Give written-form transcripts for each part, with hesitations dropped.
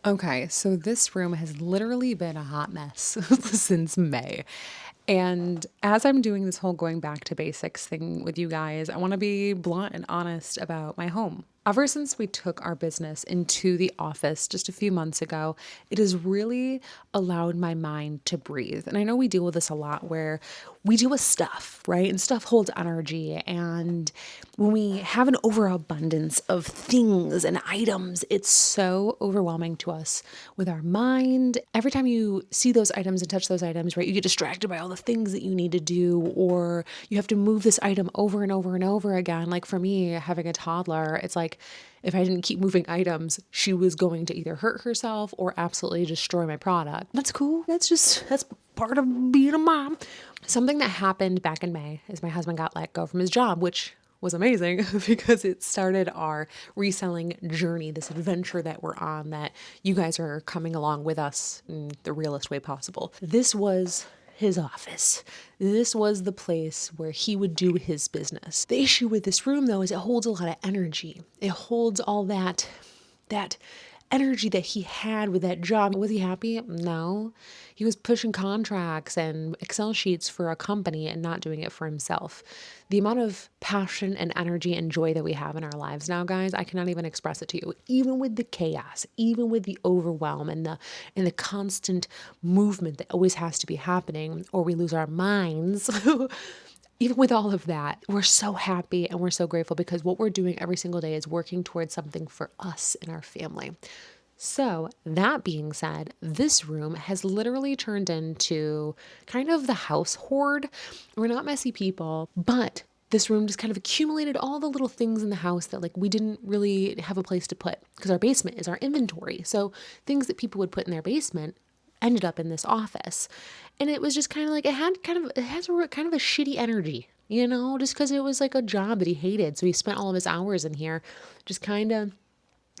Okay, so this room has literally been a hot mess since May. And as I'm doing this whole going back to basics thing with you guys, I want to be blunt and honest about my home. Ever since we took our business into the office just a few months ago, it has really allowed my mind to breathe. And I know we deal with this a lot where we deal with stuff, right? And stuff holds energy. And when we have an overabundance of things and items, it's so overwhelming to us with our mind. Every time you see those items and touch those items, right, you get distracted by all the things that you need to do, or you have to move this item over and over and over again. Like for me, having a toddler, it's like if I didn't keep moving items, she was going to either hurt herself or absolutely destroy my product. That's cool. That's part of being a mom. Something that happened back in May is my husband got let go from his job, which was amazing because it started our reselling journey, this adventure that we're on, that you guys are coming along with us in the realest way possible. This was his office. This was the place where he would do his business. The issue with this room, though, is it holds a lot of energy. It holds all that energy that he had with that job. Was he happy? No. He was pushing contracts and Excel sheets for a company and not doing it for himself. The amount of passion and energy and joy that we have in our lives now, guys, I cannot even express it to you. Even with the chaos, even with the overwhelm and the constant movement that always has to be happening, or we lose our minds. Even with all of that, we're so happy and we're so grateful because what we're doing every single day is working towards something for us and our family. So, that being said, this room has literally turned into kind of the house hoard. We're not messy people, but this room just kind of accumulated all the little things in the house that like we didn't really have a place to put because our basement is our inventory. So, things that people would put in their basement ended up in this office. And it was just kind of like, it has a kind of a shitty energy, just because it was like a job that he hated. So he spent all of his hours in here just kind of,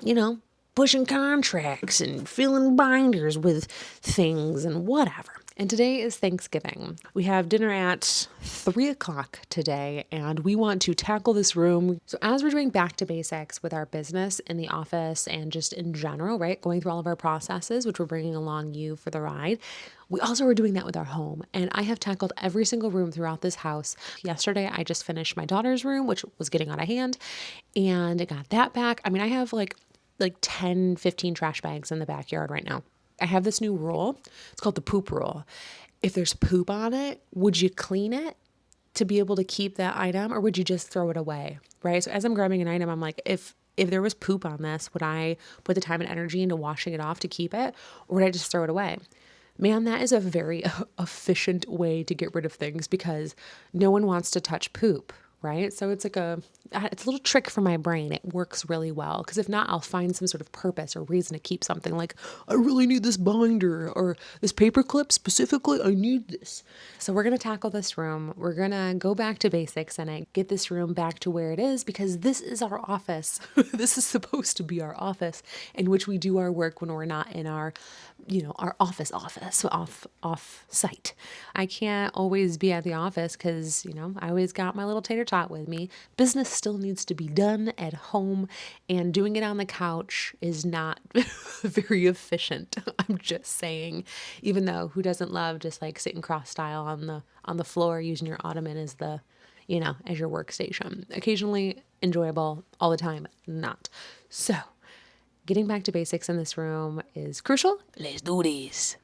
you know, pushing contracts and filling binders with things and whatever. And today is Thanksgiving. We have dinner at 3 o'clock today, and we want to tackle this room. So as we're doing back to basics with our business in the office and just in general, right, going through all of our processes, which we're bringing along you for the ride, we also are doing that with our home. And I have tackled every single room throughout this house. Yesterday, I just finished my daughter's room, which was getting out of hand, and I got that back. I mean, I have like 10, 15 trash bags in the backyard right now. I have this new rule. It's called the poop rule. If there's poop on it, would you clean it to be able to keep that item, or would you just throw it away? Right? So as I'm grabbing an item, I'm like, if there was poop on this, would I put the time and energy into washing it off to keep it, or would I just throw it away? Man, that is a very efficient way to get rid of things because no one wants to touch poop, right? So it's a little trick for my brain. It works really well because if not, I'll find some sort of purpose or reason to keep something, like I really need this binder or this paper clip specifically. I need this. So we're going to tackle this room. We're going to go back to basics and get this room back to where it is because this is our office. This is supposed to be our office in which we do our work when we're not in our our office, so off site. I can't always be at the office because, I always got my little tater tot with me. Business still needs to be done at home, and doing it on the couch is not very efficient. I'm just saying, even though who doesn't love just like sitting cross style on the floor using your ottoman as as your workstation. Occasionally enjoyable, all the time not. So, getting back to basics in this room is crucial. Let's do this.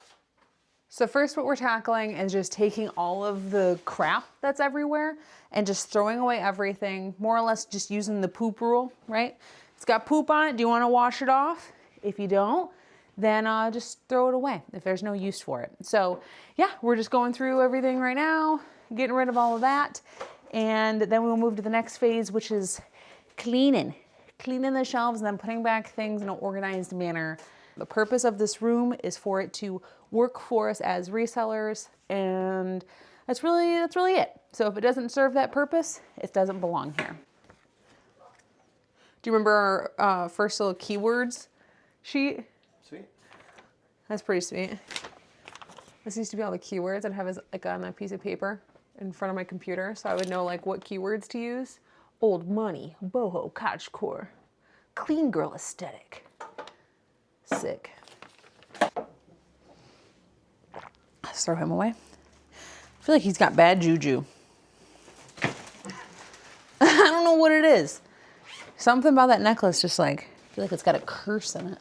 So first what we're tackling is just taking all of the crap that's everywhere and just throwing away everything, more or less just using the poop rule, right? It's got poop on it. Do you want to wash it off? If you don't, then just throw it away if there's no use for it. So yeah, we're just going through everything right now, getting rid of all of that. And then we'll move to the next phase, which is cleaning the shelves and then putting back things in an organized manner. The purpose of this room is for it to work for us as resellers, and that's really it. So if it doesn't serve that purpose, it doesn't belong here. Do you remember our first little keywords sheet? Sweet. That's pretty sweet. This used to be all the keywords I'd have like on a piece of paper in front of my computer, so I would know like what keywords to use. Old money, boho, cottagecore, clean girl aesthetic. Sick. Let's throw him away. I feel like he's got bad juju. I don't know what it is. Something about that necklace just like, I feel like it's got a curse in it.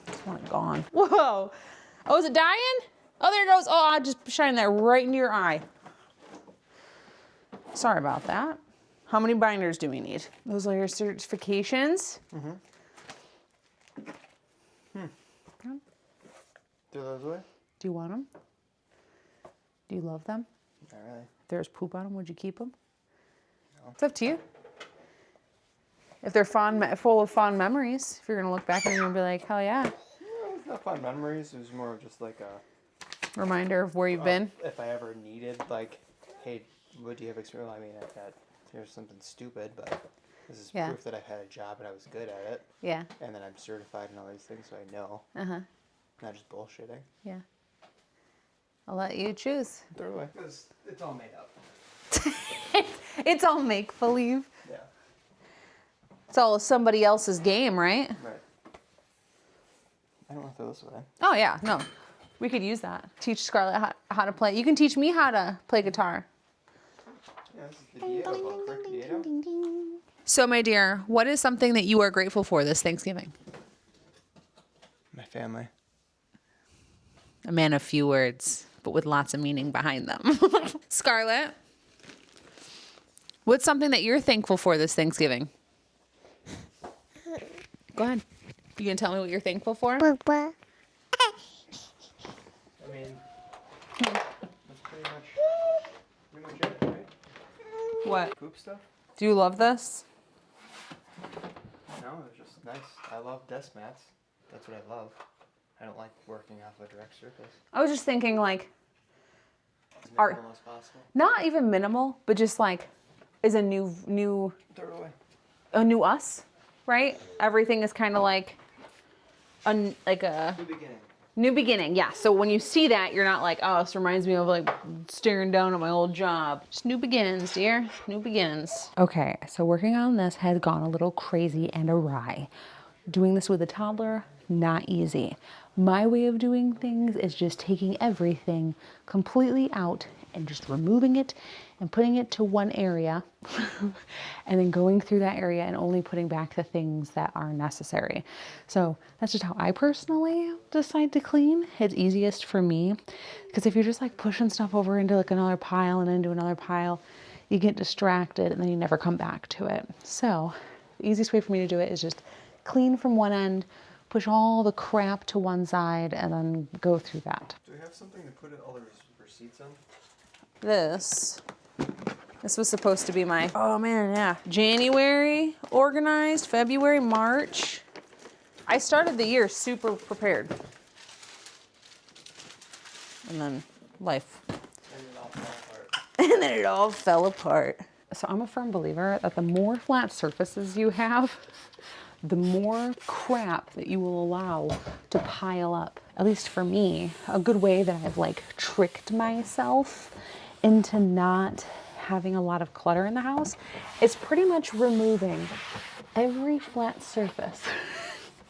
I just want it gone. Whoa. Oh, is it dying? Oh, there it goes. Oh, I just shined that right into your eye. Sorry about that. How many binders do we need? Those are your certifications? Mm-hmm. Throw those away? Do you want them? Do you love them? Not really. If there's poop on them, would you keep them? No. It's up to you. If they're full of fond memories, if you're gonna look back and you're gonna be like, hell yeah. No, it's not fun memories. It was more of just like a Reminder of where you've been. If I ever needed, like, hey, what do you have experience? I mean, I've had, here's something stupid, but this is proof that I've had a job and I was good at it. Yeah. And then I'm certified in all these things, so I know. Uh-huh. Not just bullshitting. Yeah. I'll let you choose. Throw it away. Because it's all made up. It's all make-believe. Yeah. It's all somebody else's game, right? Right. I don't want to throw this away. Oh, yeah. No. We could use that. Teach Scarlett how to play. You can teach me how to play guitar. Yeah, this is the Diego book, Rick Diego. So, my dear, what is something that you are grateful for this Thanksgiving? My family. A man of few words, but with lots of meaning behind them. Scarlett, what's something that you're thankful for this Thanksgiving? Go ahead. You gonna tell me what you're thankful for? I mean, that's pretty much it, right? What? Poop stuff? Do you love this? No, it's just nice. I love desk mats. That's what I love. I don't like working off a direct surface. I was just thinking like, As minimal as possible. not even minimal, but just like, is a new Throw it away. a new us, right? Everything is kind of like a New beginning. new beginning. Yeah. So when you see that, you're not like, oh, this reminds me of like staring down at my old job. Just new beginnings, dear. New beginnings. Okay. So working on this has gone a little crazy and awry. Doing this with a toddler, not easy. My way of doing things is just taking everything completely out and just removing it and putting it to one area and then going through that area and only putting back the things that are necessary. So that's just how I personally decide to clean. It's easiest for me because if you're just like pushing stuff over into like another pile and into another pile, you get distracted and then you never come back to it. So the easiest way for me to do it is just clean from one end, push all the crap to one side, and then go through that. Do we have something to put all the receipts on? This was supposed to be my, oh man, yeah. January organized, February, March. I started the year super prepared. And then life. And it all fell apart. And then it all fell apart. So I'm a firm believer that the more flat surfaces you have, the more crap that you will allow to pile up. At least for me, a good way that I've like tricked myself into not having a lot of clutter in the house is pretty much removing every flat surface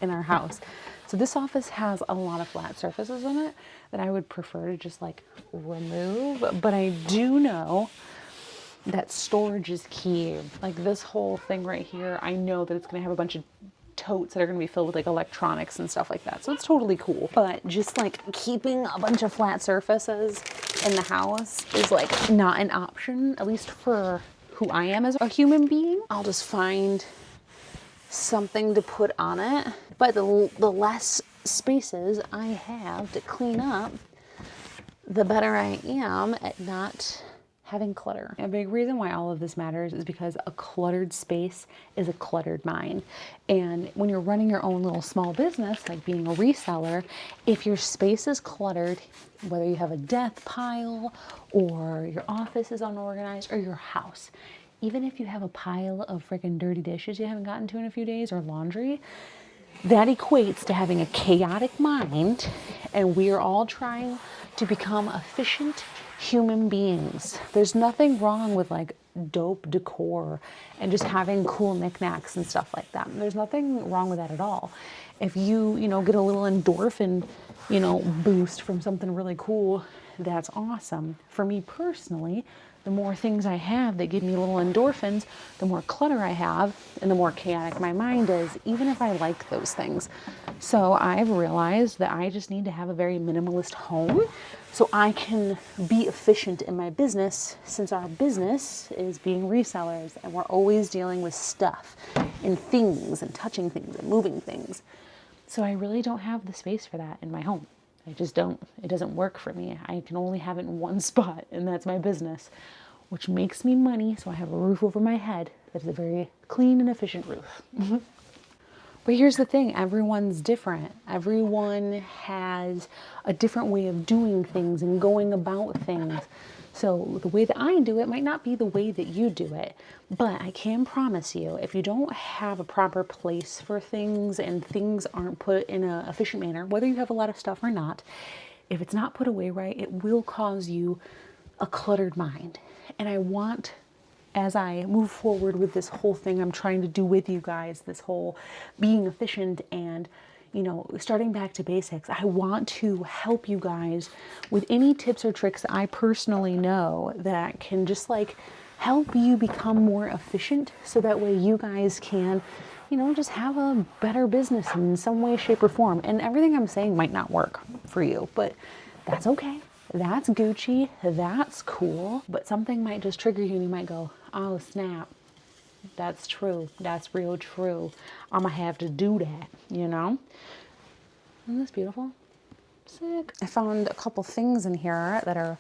in our house. So this office has a lot of flat surfaces in it that I would prefer to just like remove, but I do know that storage is key. Like this whole thing right here, I know that it's gonna have a bunch of totes that are gonna be filled with like electronics and stuff like that. So it's totally cool. But just like keeping a bunch of flat surfaces in the house is like not an option, at least for who I am as a human being. I'll just find something to put on it. But the less spaces I have to clean up, the better I am at not having clutter. A big reason why all of this matters is because a cluttered space is a cluttered mind. And when you're running your own little small business, like being a reseller, if your space is cluttered, whether you have a death pile or your office is unorganized or your house, even if you have a pile of freaking dirty dishes you haven't gotten to in a few days or laundry, that equates to having a chaotic mind, and we are all trying to become efficient human beings. There's nothing wrong with like dope decor and just having cool knickknacks and stuff like that. There's nothing wrong with that at all. If you get a little endorphin, boost from something really cool, that's awesome. For me personally, the more things I have that give me little endorphins, the more clutter I have and the more chaotic my mind is, even if I like those things. So I've realized that I just need to have a very minimalist home so I can be efficient in my business, since our business is being resellers and we're always dealing with stuff and things and touching things and moving things. So I really don't have the space for that in my home. I just don't. It doesn't work for me. I can only have it in one spot, and that's my business, which makes me money, so I have a roof over my head that is a very clean and efficient roof. But here's the thing, everyone's different. Everyone has a different way of doing things and going about things. So the way that I do it might not be the way that you do it, but I can promise you, if you don't have a proper place for things and things aren't put in an efficient manner, whether you have a lot of stuff or not, if it's not put away right, it will cause you a cluttered mind. And I want, as I move forward with this whole thing I'm trying to do with you guys, this whole being efficient and, you know, starting back to basics, I want to help you guys with any tips or tricks that I personally know that can just like help you become more efficient, so that way you guys can, you know, just have a better business in some way, shape, or form. And everything I'm saying might not work for you, but that's okay. That's Gucci, that's cool, but something might just trigger you and you might go, oh snap, that's true, that's real true. I'm gonna have to do that, you know? Isn't this beautiful? Sick. I found a couple things in here that are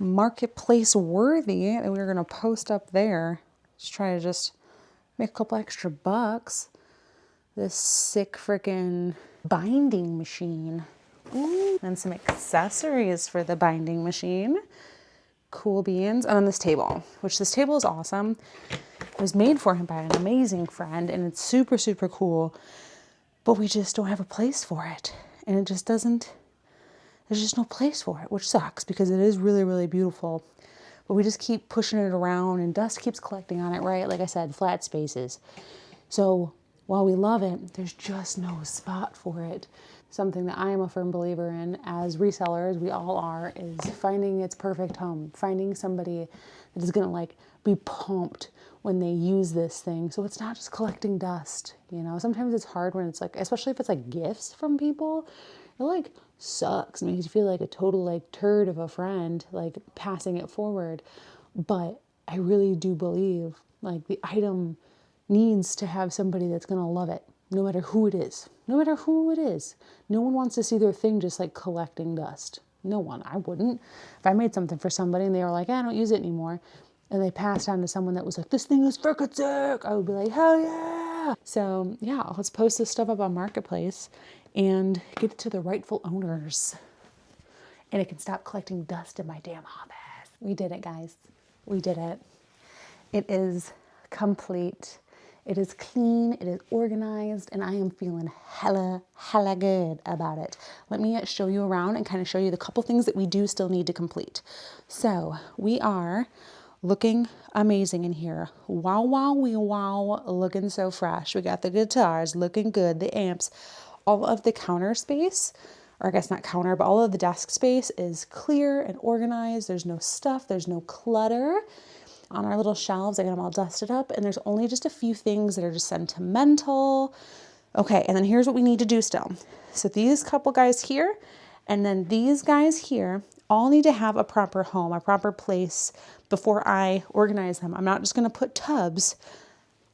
marketplace worthy that we're gonna post up there. Just try to just make a couple extra bucks. This sick freaking binding machine. Ooh, and some accessories for the binding machine. Cool beans. And then this table, which this table is awesome. It was made for him by an amazing friend and it's super, super cool. But we just don't have a place for it. And it just doesn't, there's just no place for it, which sucks because it is really, really beautiful. But we just keep pushing it around and dust keeps collecting on it, right? Like I said, flat spaces. So while we love it, there's just no spot for it. Something that I am a firm believer in, as resellers, we all are, is finding its perfect home. Finding somebody that is gonna like be pumped when they use this thing. So it's not just collecting dust, you know? Sometimes it's hard when it's like, especially if it's like gifts from people, it like sucks. It makes you feel like a total like turd of a friend, like passing it forward. But I really do believe like the item needs to have somebody that's gonna love it, no matter who it is. No matter who it is. No one wants to see their thing just like collecting dust. No one. I wouldn't. If I made something for somebody and they were like, I don't use it anymore, and they passed on to someone that was like, this thing is freaking sick, I would be like, hell yeah. So yeah, let's post this stuff up on Marketplace and get it to the rightful owners. And it can stop collecting dust in my damn office. We did it, guys. We did it. It is complete. It is clean, it is organized, and I am feeling hella good about it. Let me show you around and kind of show you the couple things that we do still need to complete. So we are looking amazing in here. Wow, wow, wow, looking so fresh. We got the guitars looking good, the amps, all of the counter space, or I guess not counter, but all of the desk space is clear and organized. There's no stuff, there's no clutter. On our little shelves, I got them all dusted up, and there's only just a few things that are just sentimental. Okay, and then here's what we need to do still. So these couple guys here, and then these guys here, all need to have a proper home, a proper place before I organize them. I'm not just gonna put tubs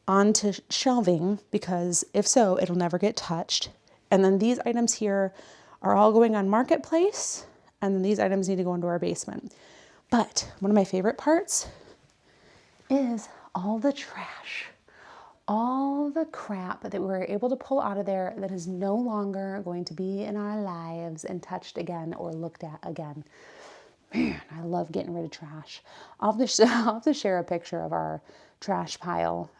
onto shelving, because if so, it'll never get touched. And then these items here are all going on Marketplace, and then these items need to go into our basement. But one of my favorite parts is all the trash, all the crap that we were able to pull out of there that is no longer going to be in our lives and touched again or looked at again. Man, I love getting rid of trash. I'll have to share a picture of our trash pile,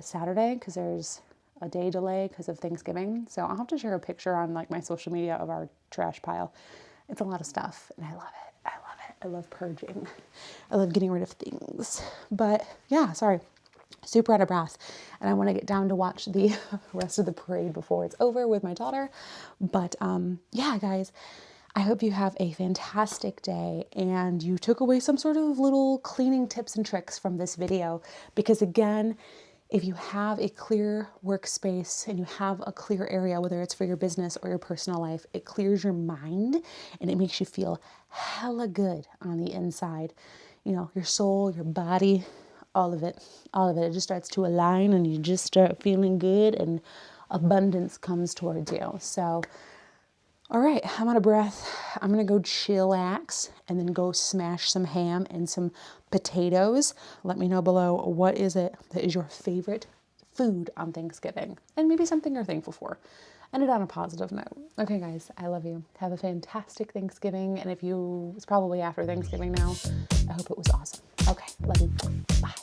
Saturday, because there's a day delay because of Thanksgiving. So I'll have to share a picture on like my social media of our trash pile. It's a lot of stuff and I love it. I love it. I love purging. I love getting rid of things. But yeah, sorry. Super out of breath. And I want to get down to watch the rest of the parade before it's over with my daughter. But yeah, guys, I hope you have a fantastic day and you took away some sort of little cleaning tips and tricks from this video. Because again, if you have a clear workspace and you have a clear area, whether it's for your business or your personal life, it clears your mind and it makes you feel hella good on the inside. You know, your soul, your body, all of it, all of it. It just starts to align and you just start feeling good and abundance comes towards you. So, all right, I'm out of breath. I'm gonna go chillax and then go smash some ham and some potatoes. Let me know below, what is it that is your favorite food on Thanksgiving? And maybe something you're thankful for. End it on a positive note. Okay, guys, I love you. Have a fantastic Thanksgiving. And if you, it's probably after Thanksgiving now, I hope it was awesome. Okay, love you. Bye.